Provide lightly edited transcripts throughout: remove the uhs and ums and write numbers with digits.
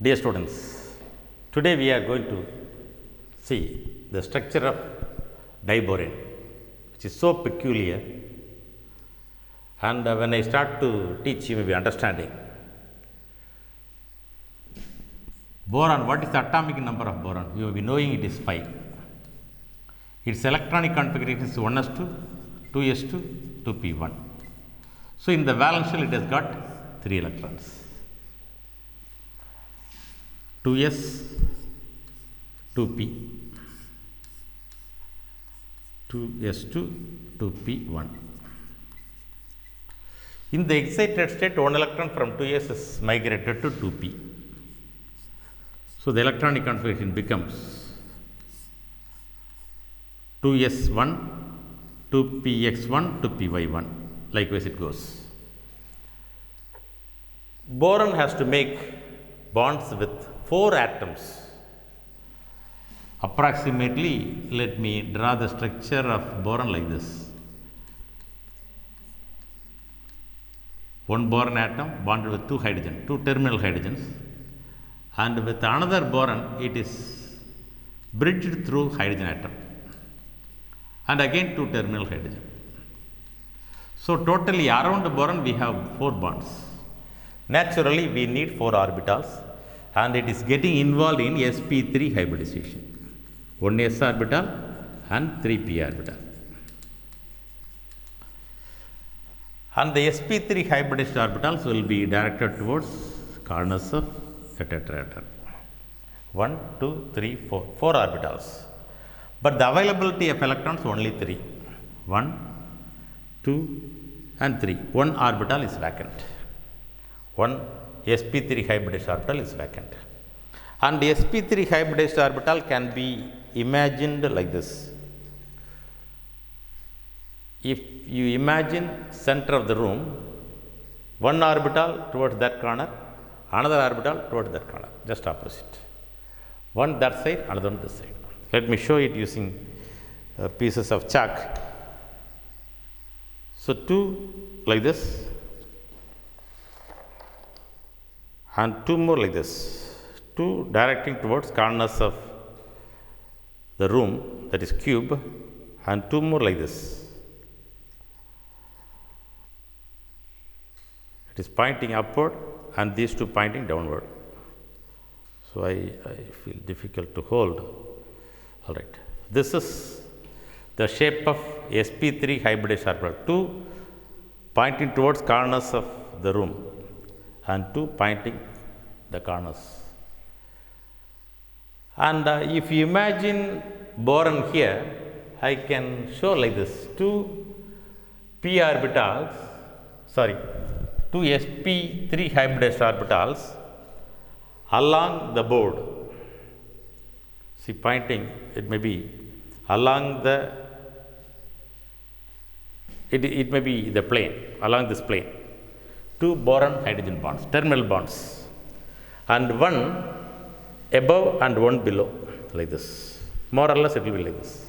Dear students, today we are going to see the structure of diborane, which is so peculiar, and when I start to teach, you may be understanding. Boron, what is the atomic number of boron? You will be knowing it is 5. Its electronic configuration is 1s2, 2s2, 2p1. So, in the valence shell it has got 3 electrons. 2s, 2p, 2s2, 2p1. In the excited state, 1 electron from 2s is migrated to 2p. So, the electronic configuration becomes 2s1, 2px1, 2py1. Likewise, it goes. Boron has to make bonds with 4 atoms. Approximately, let me draw the structure of boron like this. One boron atom bonded with 2 hydrogen, 2 terminal hydrogens, and with another boron it is bridged through hydrogen atom, and again 2 terminal hydrogen. So, totally around the boron we have 4 bonds. Naturally, we need 4 orbitals, and it is getting involved in sp3 hybridization. 1 s orbital and 3 p orbital. And the sp3 hybridized orbitals will be directed towards corners of a tetrahedron. 1, 2, 3, 4. 4 orbitals. But the availability of electrons only 3. 1, 2, and 3. 1 orbital is vacant. 1 sp3 hybridized orbital is vacant. And the sp3 hybridized orbital can be imagined like this. If you imagine center of the room, 1 orbital towards that corner, another orbital towards that corner, just opposite. One that side, another one this side. Let me show it using pieces of chalk. So, 2 like this, and 2 more like this, 2 directing towards corners of the room, that is cube, and 2 more like this. It is pointing upward and these 2 pointing downward. So, I feel difficult to hold. All right. This is the shape of sp3 hybridized orbital, 2 pointing towards corners of the room and 2 pointing the corners. And if you imagine boron here, I can show like this: 2 p orbitals, 2 sp3 hybridized orbitals along the board. See, pointing, it may be along the, it may be the plane, along this plane. 2 boron hydrogen bonds, terminal bonds, and 1 above and 1 below, like this. More or less it will be like this.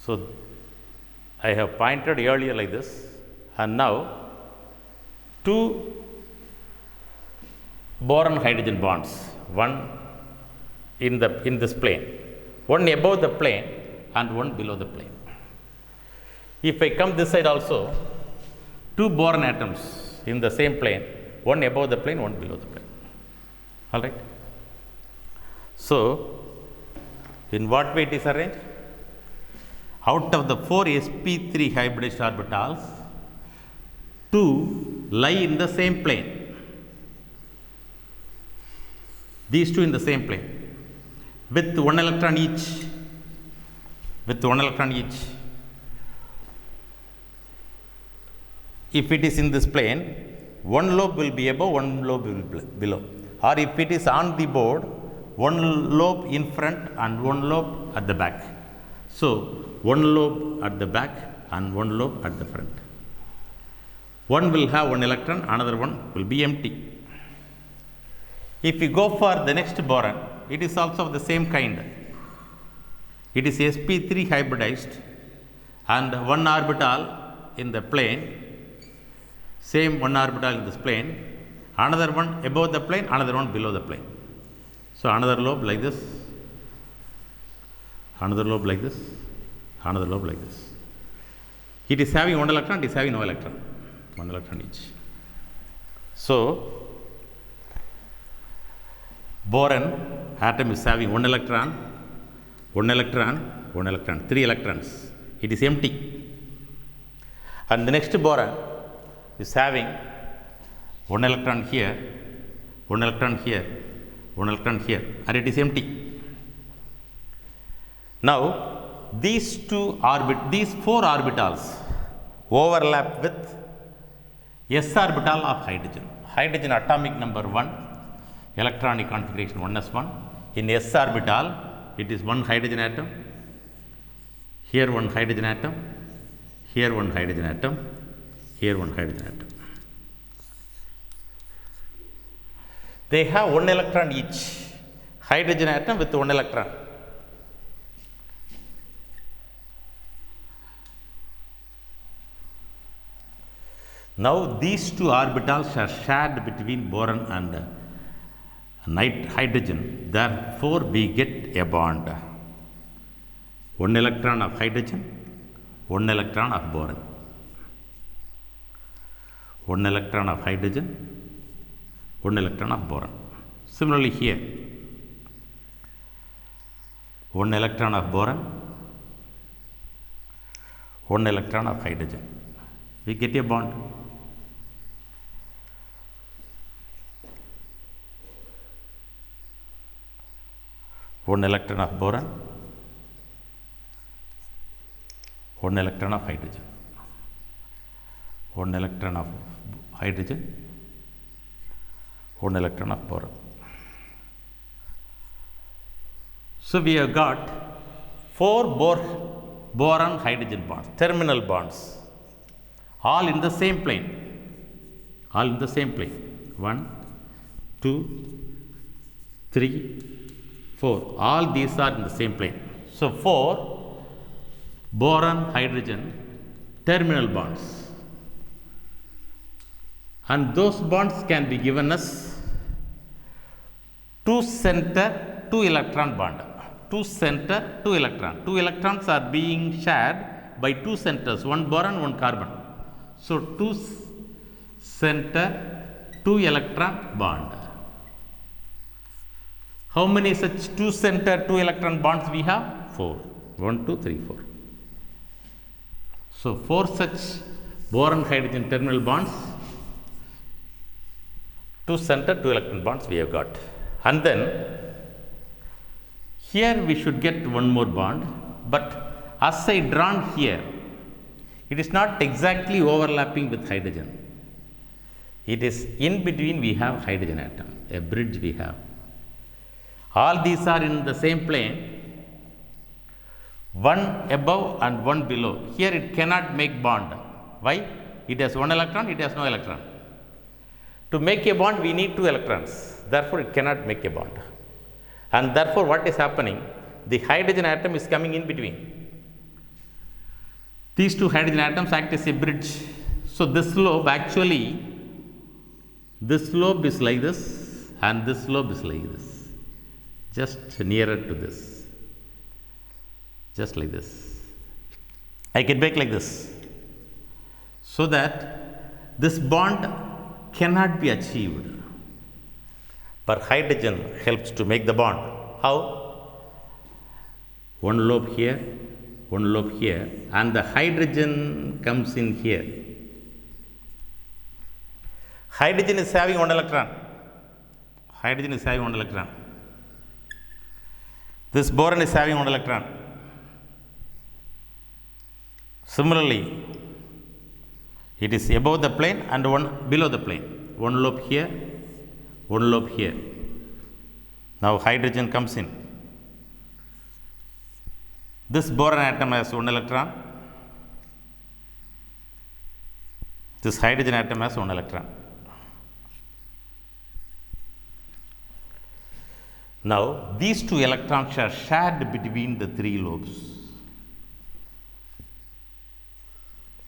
So, I have pointed earlier like this, and now 2 boron hydrogen bonds, 1 in this plane, 1 above the plane and 1 below the plane. If I come this side also, 2 boron atoms in the same plane, 1 above the plane, 1 below the plane. All right. So, in what way it is arranged? Out of the 4 sp3 hybridized orbitals, 2 lie in the same plane. These 2 in the same plane with 1 electron each. With 1 electron each. If it is in this plane, 1 lobe will be above, 1 lobe will be below. Or if it is on the board, 1 lobe in front and 1 lobe at the back. So, 1 lobe at the back and 1 lobe at the front. One will have 1 electron, another one will be empty. If we go for the next boron, it is also of the same kind. It is sp3 hybridized and 1 orbital in the plane, same 1 orbital in this plane, another one above the plane, another one below the plane. So another lobe like this, another lobe like this, another lobe like this. It is having one electron, it is having no electron, one electron each. So boron atom is having one electron, one electron, one electron, 3 electrons. It is empty. And the next boron is having one electron here, one electron here, one electron here, and it is empty. Now these these 4 orbitals overlap with s orbital of hydrogen. Hydrogen atomic number 1, electronic configuration 1s1. In s orbital, it is one hydrogen atom, here one hydrogen atom, here one hydrogen atom, here one hydrogen atom. They have one electron each. Hydrogen atom with one electron. Now these 2 orbitals are shared between boron and hydrogen. Therefore we get a bond. One electron of hydrogen, one electron of boron. One electron of hydrogen, one electron of boron. Similarly here, one electron of boron, one electron of hydrogen. We get a bond. One electron of boron, one electron of hydrogen, one electron of hydrogen, one electron of boron. So we have got 4 boron hydrogen bonds, terminal bonds, all in the same plane, all in the same plane. 1, 2, 3, 4. All these are in the same plane. So 4 boron hydrogen terminal bonds, and those bonds can be given as 2 center 2 electron bond. 2 center 2 electron. 2 electrons are being shared by 2 centers, one boron, one carbon. So 2 center 2 electron bond. How many such 2 center 2 electron bonds we have? 4. 1, 2, 3, 4. So 4 such boron hydrogen terminal bonds, 2 center 2 electron bonds we have got. And then here we should get one more bond, but as I drawn here, it is not exactly overlapping with hydrogen. It is in between we have hydrogen atom, a bridge we have. All these are in the same plane, one above and one below. Here it cannot make bond. Why? It has one electron, it has no electron. To make a bond, we need 2 electrons. Therefore, it cannot make a bond. And therefore, what is happening? The hydrogen atom is coming in between. These 2 hydrogen atoms act as a bridge. So this lobe actually, this lobe is like this, and this lobe is like this. Just nearer to this, just like this. I can make like this, so that this bond cannot be achieved. But hydrogen helps to make the bond. How? One lobe here, one lobe here, and the hydrogen comes in here. Hydrogen is having one electron. Hydrogen is having one electron. This boron is having one electron. Similarly, it is above the plane and one below the plane. One lobe here, one lobe here. Now hydrogen comes in. This boron atom has one electron. This hydrogen atom has one electron. Now, these 2 electrons are shared between the 3 lobes.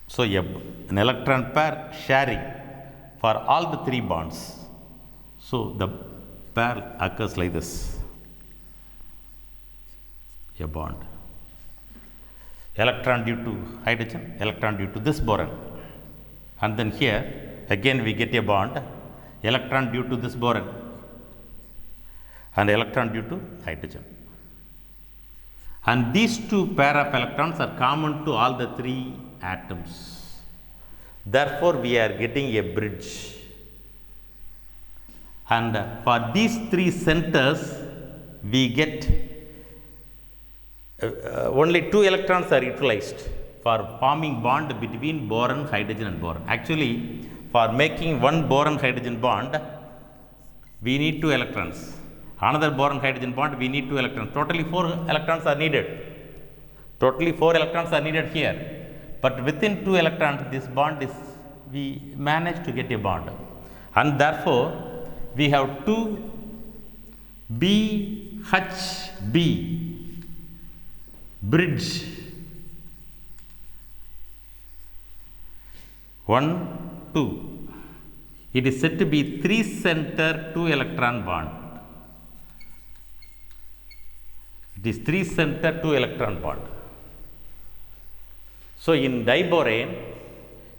So, an electron pair sharing for all the 3 bonds. So the pair occurs like this, a bond. Electron due to hydrogen, electron due to this boron. And then here again we get a bond, electron due to this boron and electron due to hydrogen. And these two pair of electrons are common to all the three atoms. Therefore, we are getting a bridge. And for these three centers, we get only two electrons are utilized for forming bond between boron, hydrogen and boron. Actually, for making one boron hydrogen bond, we need two electrons. Another boron hydrogen bond, we need two electrons. Totally 4 electrons are needed. Totally 4 electrons are needed here. But within 2 electrons, this bond is, we managed to get a bond. And therefore, we have 2 BHB bridge. 1, 2. It is said to be 3 center 2 electron bond. It is 3 center 2 electron bond. So in diborane,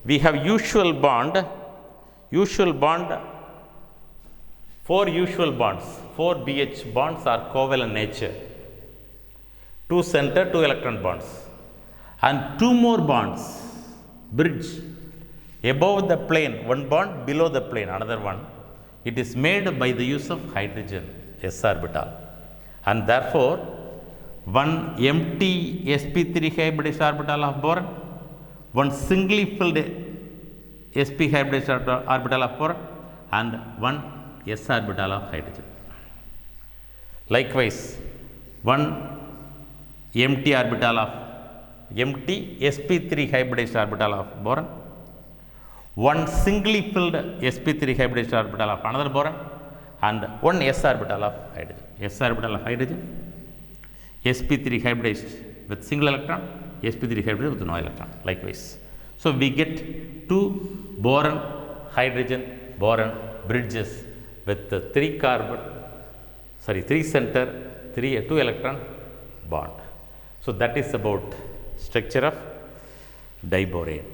we have usual bond, 4 usual bonds, 4 BH bonds are covalent nature, 2 center 2 electron bonds, and 2 more bonds, bridge, above the plane, one bond, below the plane, another one. It is made by the use of hydrogen, s orbital, and therefore, one empty sp3 hybridized orbital of boron, one singly filled sp hybridized orbital of boron, and one s orbital of hydrogen. Likewise, one empty sp3 hybridized orbital of boron, one singly filled sp3 hybridized orbital of another boron, and one s orbital of hydrogen. S orbital of hydrogen, sp3 hybridized with single electron, sp3 hybridized with no electron. Likewise, so we get 2 boron hydrogen boron bridges with the 3 center 2 electron bond. So that is about structure of diborane.